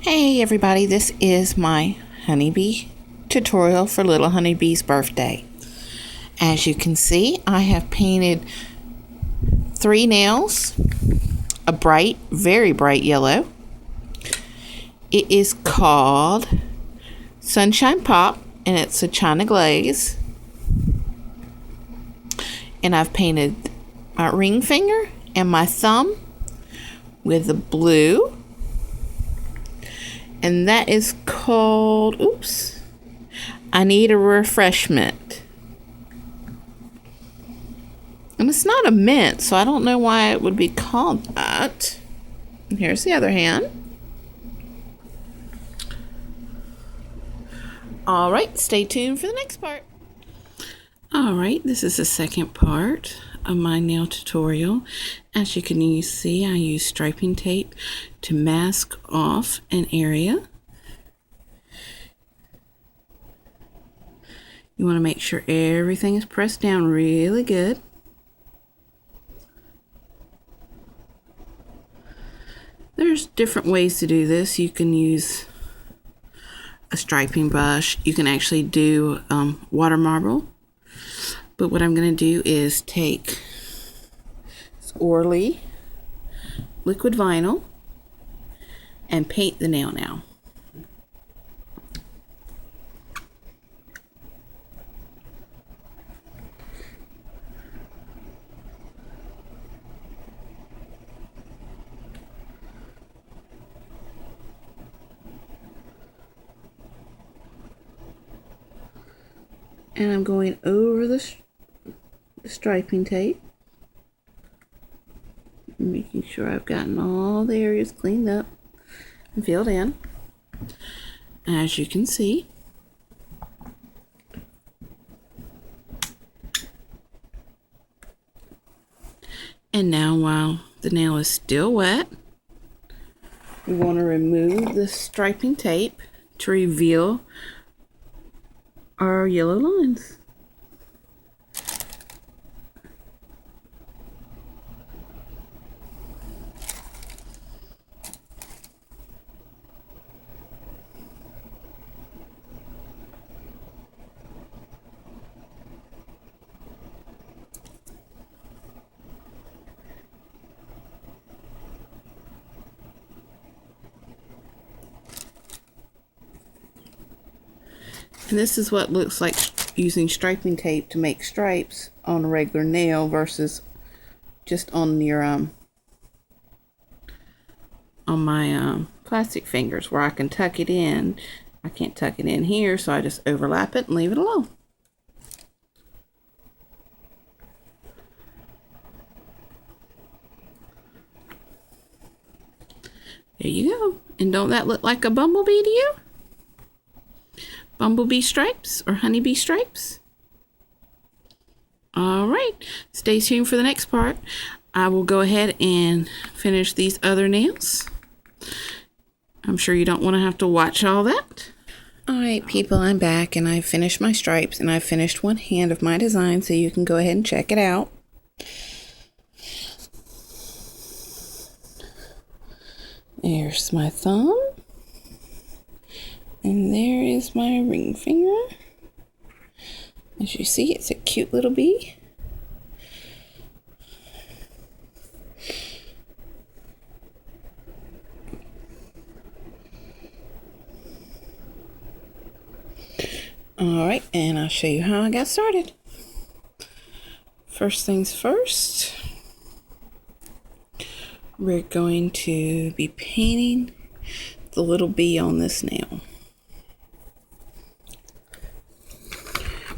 Hey everybody, this is my honeybee tutorial for little honeybee's birthday. As you can see, I have painted 3 nails, a bright, very bright yellow. It is called Sunshine Pop and it's a China glaze. And I've painted my ring finger and my thumb with the blue. And that is called, I Need a Refreshment. And it's not a mint, so I don't know why it would be called that. And here's the other hand. All right, stay tuned for the next part. All right, this is the second part of my nail tutorial. As you can see, I use striping tape to mask off an area. You want to make sure everything is pressed down really good. There's different ways to do this. You can use a striping brush. You can actually do water marble. But what I'm going to do is take Orly liquid vinyl and paint the nail now. And I'm going over the striping tape, making sure I've gotten all the areas cleaned up and filled in. As you can see, and now while the nail is still wet, we want to remove the striping tape to reveal our yellow lines. And this is what it looks like using striping tape to make stripes on a regular nail versus just on your on my plastic fingers where I can tuck it in. I can't tuck it in here, so I just overlap it and leave it alone. There you go. And don't that look like a bumblebee to you? Bumblebee stripes or honeybee stripes? All right, stay tuned for the next part. I will go ahead and finish these other nails. I'm sure you don't want to have to watch all that. All right, people, I'm back and I've finished my stripes and I've finished one hand of my design, so you can go ahead and check it out. There's my thumb. And there is my ring finger. As you see, it's a cute little bee. Alright, and I'll show you how I got started. First things first, we're going to be painting the little bee on this nail.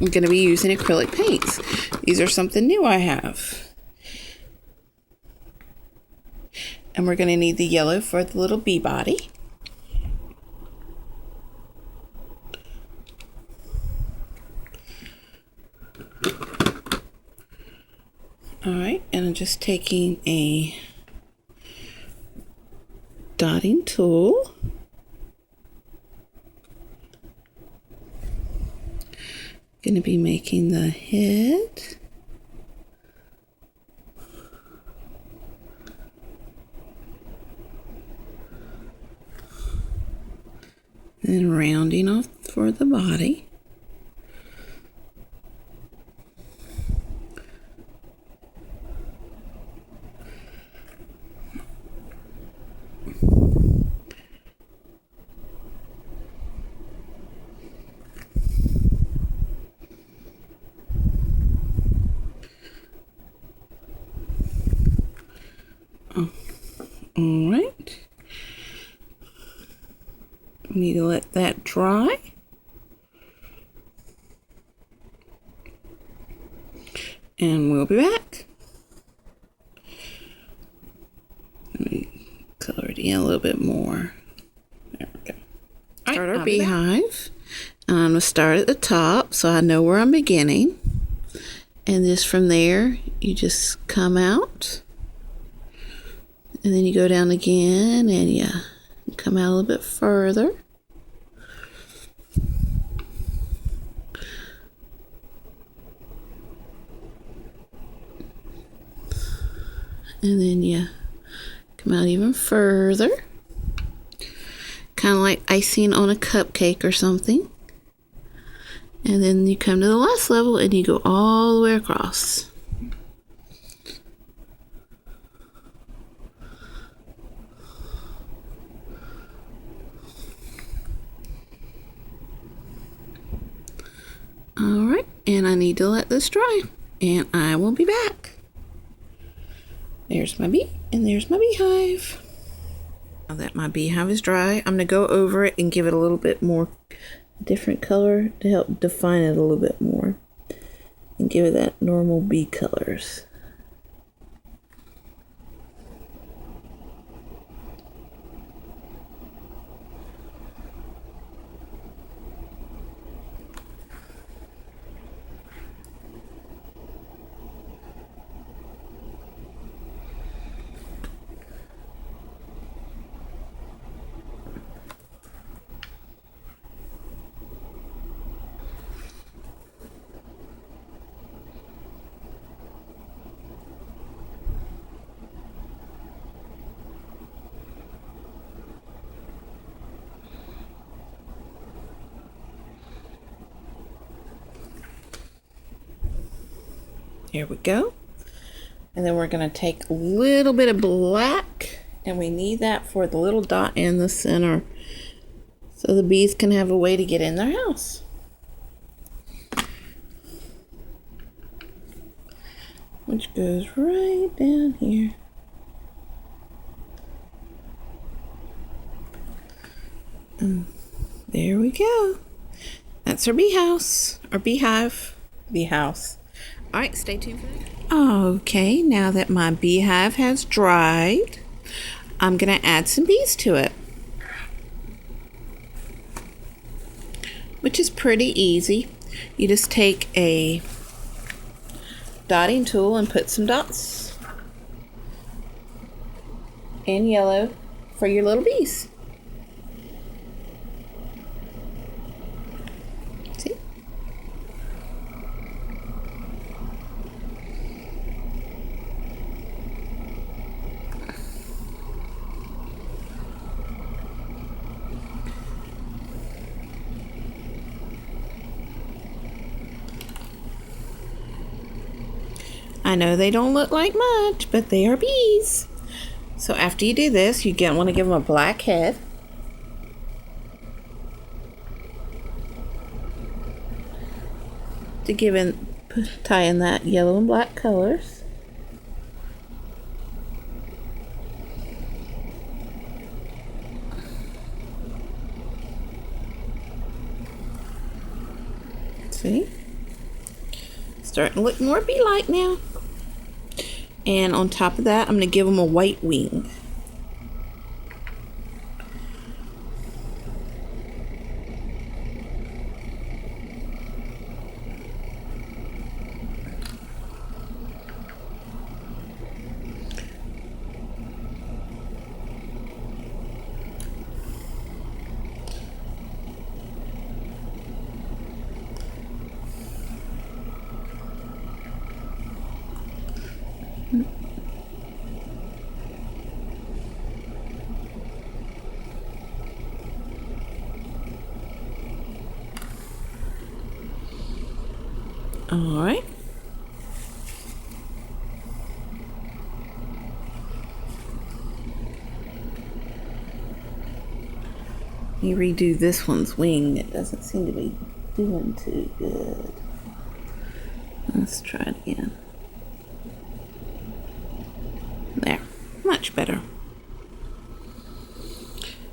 I'm going to be using acrylic paints. These are something new I have. And we're going to need the yellow for the little bee body. Alright, and I'm just taking a dotting tool. Going to be making the head. And rounding off for the body. All right. We need to let that dry. And we'll be back. Let me color it in a little bit more. There we go. Start our beehive. I'm going to start at the top so I know where I'm beginning. And just from there, you just come out. And then you go down again and you come out a little bit further. And then you come out even further. Kind of like icing on a cupcake or something. And then you come to the last level and you go all the way across. Alright, and I need to let this dry. And I will be back. There's my bee, and there's my beehive. Now that my beehive is dry, I'm going to go over it and give it a little bit more different color to help define it a little bit more. And give it that normal bee colors. Here we go. And then we're going to take a little bit of black, and we need that for the little dot in the center so the bees can have a way to get in their house. Which goes right down here. And there we go. That's our bee house, our beehive, bee house. All right, stay tuned for that. Okay, now that my beehive has dried, I'm going to add some bees to it, which is pretty easy. You just take a dotting tool and put some dots in yellow for your little bees. See? I know they don't look like much, but they are bees. So after you do this, you want to give them a black head. To tie in that yellow and black colors. See? Starting to look more bee-like now. And on top of that, I'm going to give them a white wing. All right. Let me redo this one's wing. It doesn't seem to be doing too good. Let's try it again. There, much better.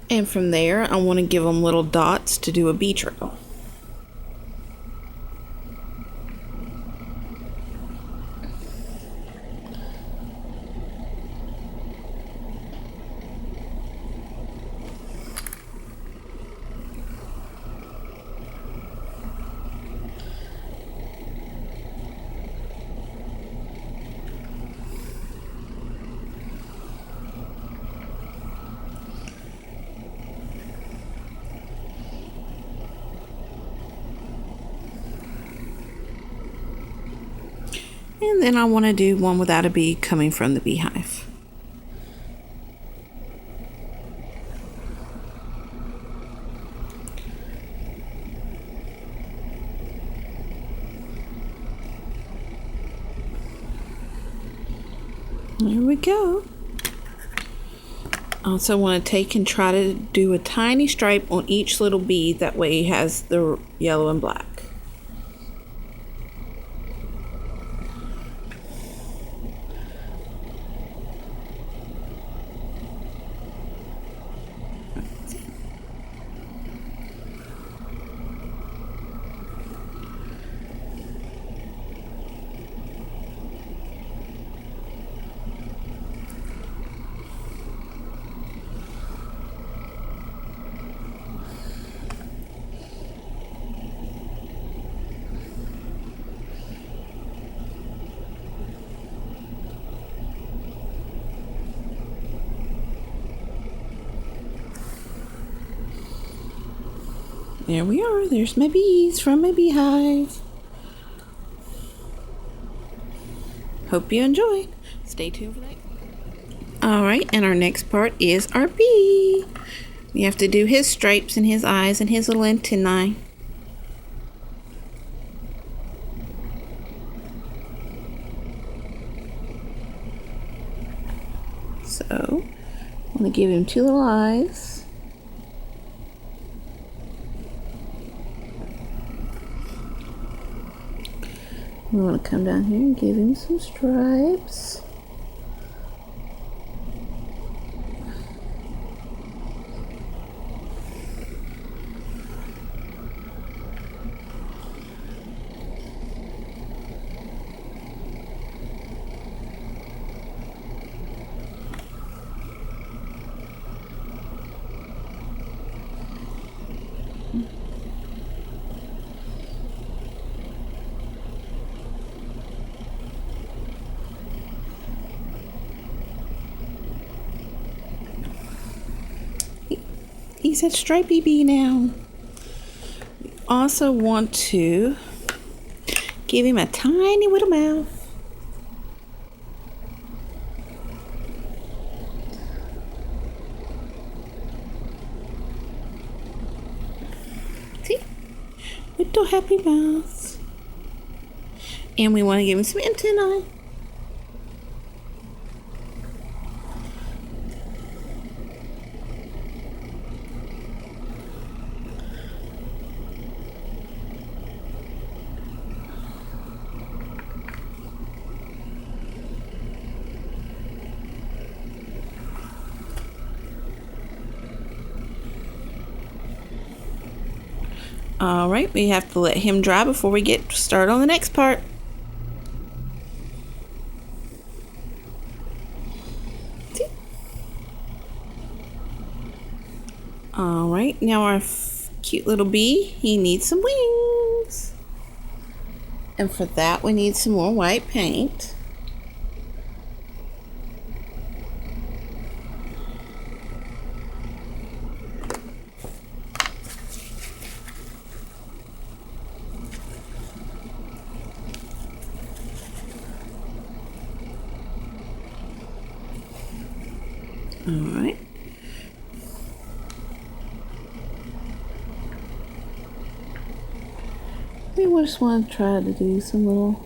And from there, I want to give them little dots to do a bee trail. And then I want to do one without a bee coming from the beehive. There we go. I also want to take and try to do a tiny stripe on each little bee. That way it has the yellow and black. There we are. There's my bees from my beehive. Hope you enjoyed. Stay tuned for that. Alright, and our next part is our bee. We have to do his stripes and his eyes and his little antennae. So, I'm going to give him two little eyes. We want to come down here and give him some stripes. He's a stripy bee now. We also want to give him a tiny little mouth. See? Little happy mouth. And we want to give him some antennae. Alright, we have to let him dry before we get started on the next part. Alright, now our cute little bee, he needs some wings. And for that we need some more white paint. Alright. We just want to try to do some little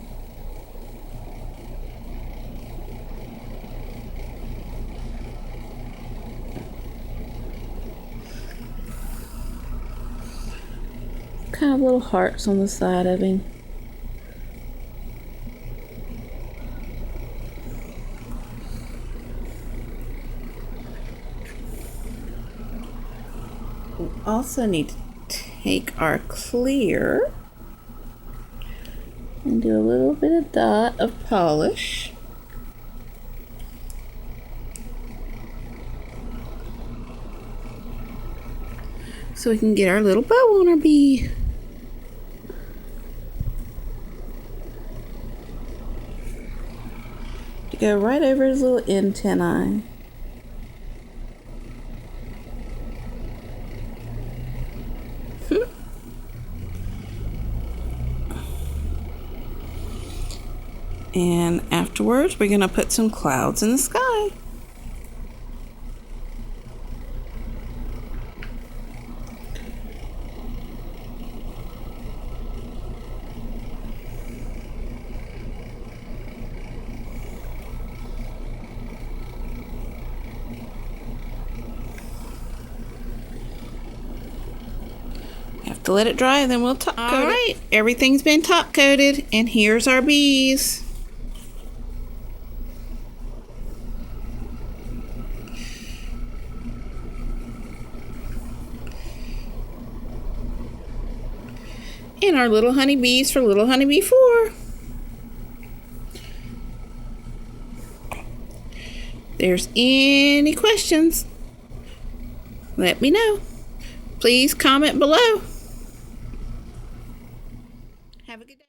kind of little hearts on the side of him. We also need to take our clear and do a little bit of dot of polish. So we can get our little bow on our bee. To go right over his little antennae. And afterwards, we're going to put some clouds in the sky. Have to let it dry, and then we'll top coat it. All right, everything's been top coated, and here's our bees. And our little honeybees for Lilhoneybee4. If there's any questions, let me know. Please comment below. Have a good day.